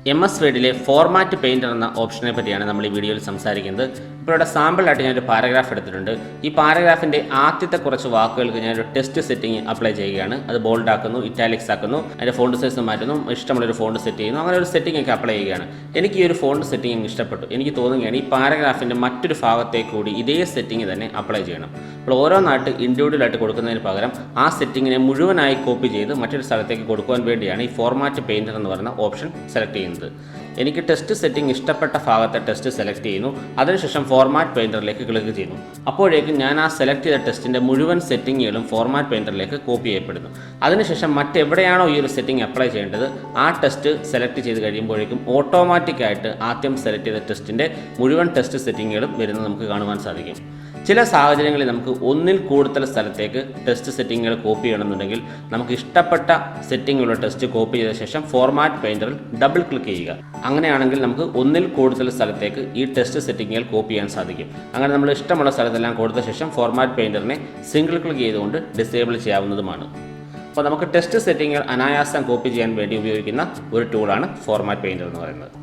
MS വേഡിലെ format painter എന്ന ഓപ്ഷനെ പറ്റിയാണ് നമ്മൾ ഈ വീഡിയോയിൽ സംസാരിക്കുന്നത്. ഇപ്പോൾ ഇവിടെ സാമ്പിളായിട്ട് ഞാനൊരു പാരഗ്രാഫ് എടുത്തിട്ടുണ്ട്. ഈ പാരഗ്രാഫിൻ്റെ ആദ്യത്തെ കുറച്ച് വാക്കുകൾക്ക് ഞാനൊരു ടെസ്റ്റ് സെറ്റിംഗ് അപ്ലൈ ചെയ്യുകയാണ്. അത് ബോൾഡ് ആക്കുന്നു, ഇറ്റാലിക്സ് ആക്കുന്നു, അതിൻ്റെ ഫോണ്ട് സൈസ് മാറ്റുന്നു, ഇഷ്ടമുള്ളൊരു ഫോണ്ട് സെറ്റ് ചെയ്യുന്നു, അങ്ങനെ ഒരു സെറ്റിംഗ് ഒക്കെ അപ്ലൈ ചെയ്യുകയാണ്. എനിക്ക് ഈ ഒരു ഫോണ്ട് സെറ്റിംഗ് ഇഷ്ടപ്പെട്ടു. എനിക്ക് തോന്നുകയാണ് ഈ പാരഗ്രാഫിൻ്റെ മറ്റൊരു ഭാഗത്തേക്ക് കൂടി ഇതേ സെറ്റിംഗ് തന്നെ അപ്ലൈ ചെയ്യണം. അപ്പോൾ ഓരോന്നായിട്ട് ഇൻഡിവിജ്വലായിട്ട് കൊടുക്കുന്നതിന് പകരം ആ സെറ്റിങ്ങിനെ മുഴുവനായി കോപ്പി ചെയ്ത് മറ്റൊരു സ്ഥലത്തേക്ക് കൊടുക്കുവാൻ വേണ്ടിയാണ് ഈ ഫോർമാറ്റ് പെയിൻറ്റർ എന്ന് പറയുന്ന ഓപ്ഷൻ സെലക്ട് ചെയ്യുന്നത്. എനിക്ക് ടെസ്റ്റ് സെറ്റിംഗ് ഇഷ്ടപ്പെട്ട ഭാഗത്തെ ടെസ്റ്റ് സെലക്ട് ചെയ്യുന്നു. അതിനുശേഷം ഫോർമാറ്റ് പെയിൻറ്ററിലേക്ക് ക്ലിക്ക് ചെയ്യുന്നു. അപ്പോഴേക്കും ഞാൻ ആ സെലക്ട് ചെയ്ത ടെസ്റ്റിൻ്റെ മുഴുവൻ സെറ്റിങ്ങുകളും ഫോർമാറ്റ് പെയിൻറ്ററിലേക്ക് കോപ്പി ചെയ്യപ്പെടുന്നു. അതിനുശേഷം മറ്റെവിടെയാണോ ഈ ഒരു സെറ്റിംഗ് അപ്ലൈ ചെയ്യേണ്ടത് ആ ടെസ്റ്റ് സെലക്ട് ചെയ്ത് കഴിയുമ്പോഴേക്കും ഓട്ടോമാറ്റിക്കായിട്ട് ആദ്യം സെലക്ട് ചെയ്ത ടെസ്റ്റിൻ്റെ മുഴുവൻ ടെസ്റ്റ് സെറ്റിങ്ങുകളും വരുന്നത് നമുക്ക് കാണുവാൻ സാധിക്കും. ചില സാഹചര്യങ്ങളിൽ നമുക്ക് ഒന്നിൽ കൂടുതൽ സ്ഥലത്തേക്ക് ടെസ്റ്റ് സെറ്റിങ്ങുകൾ കോപ്പി ചെയ്യണമെന്നുണ്ടെങ്കിൽ നമുക്ക് ഇഷ്ടപ്പെട്ട സെറ്റിങ്ങുള്ള ടെസ്റ്റ് കോപ്പി ചെയ്ത ശേഷം ഫോർമാറ്റ് പെയിൻറ്ററിൽ ഡബിൾ ക്ലിക്ക് ചെയ്യുക. അങ്ങനെയാണെങ്കിൽ നമുക്ക് ഒന്നിൽ കൂടുതൽ സ്ഥലത്തേക്ക് ഈ ടെസ്റ്റ് സെറ്റിങ്ങുകൾ കോപ്പി ചെയ്യാൻ സാധിക്കും. അങ്ങനെ നമ്മൾ ഇഷ്ടമുള്ള സ്ഥലത്തെല്ലാം കൊടുത്ത ശേഷം ഫോർമാറ്റ് പെയിൻറ്ററിനെ സിംഗിൾ ക്ലിക്ക് ചെയ്തുകൊണ്ട് ഡിസേബിൾ ചെയ്യാവുന്നതുമാണ്. അപ്പോൾ നമുക്ക് ടെസ്റ്റ് സെറ്റിങ്ങുകൾ അനായാസം കോപ്പി ചെയ്യാൻ വേണ്ടി ഉപയോഗിക്കുന്ന ഒരു ടൂളാണ് ഫോർമാറ്റ് പെയിൻറ്റർ എന്ന് പറയുന്നത്.